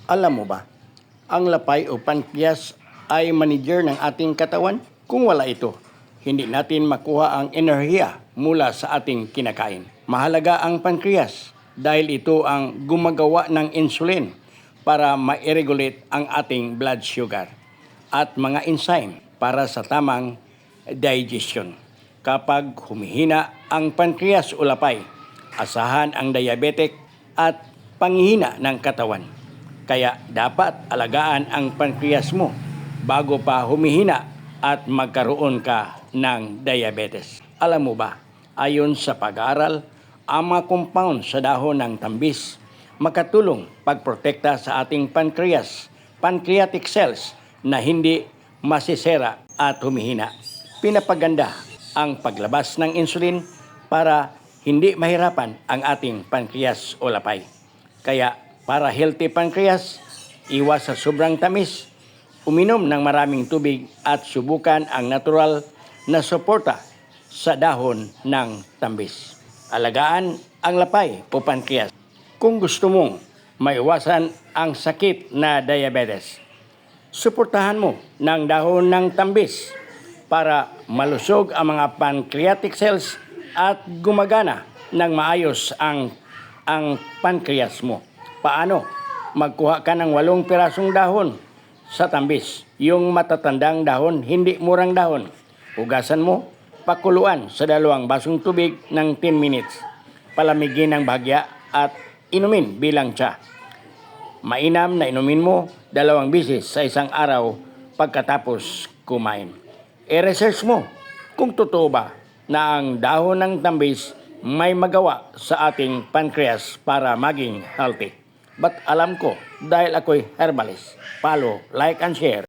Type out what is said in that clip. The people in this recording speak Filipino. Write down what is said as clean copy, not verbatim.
Alam mo ba, ang lapay o pankreas ay manager ng ating katawan. Kung wala ito, hindi natin makuha ang enerhiya mula sa ating kinakain. Mahalaga ang pankreas dahil ito ang gumagawa ng insulin para ma-regulate ang ating blood sugar at mga enzyme para sa tamang digestion. Kapag humihina ang pankreas o lapay, asahan ang diabetic at panghihina ng katawan. Kaya dapat alagaan ang pankreas mo bago pa humihina at magkaroon ka ng diabetes. Alam mo ba, ayon sa pag-aaral, ang mga compound sa dahon ng tambis makatulong pagprotekta sa ating pancreatic cells na hindi masisera at humihina. Pinapaganda ang paglabas ng insulin para hindi mahirapan ang ating pankreas o lapay. Kaya para healthy pancreas, iwas sa sobrang tamis, uminom ng maraming tubig at subukan ang natural na suporta sa dahon ng tambis. Alagaan ang lapay o pancreas. Kung gusto mong maiwasan ang sakit na diabetes, suportahan mo ng dahon ng tambis para malusog ang mga pancreatic cells at gumagana ng maayos ang pancreas mo. Paano? Magkuha ka ng 8 pirasong dahon sa tambis. Yung matatandang dahon, hindi murang dahon. Hugasan mo, pakuluan sa 2 basong tubig ng 10 minutes. Palamigin ng bahagya at inumin bilang tsa. Mainam na inumin mo 2 beses sa isang araw pagkatapos kumain. I-research mo kung totoo ba na ang dahon ng tambis may magawa sa ating pancreas para maging healthy. But alam ko dahil ako'y herbalist. Follow, like, and share.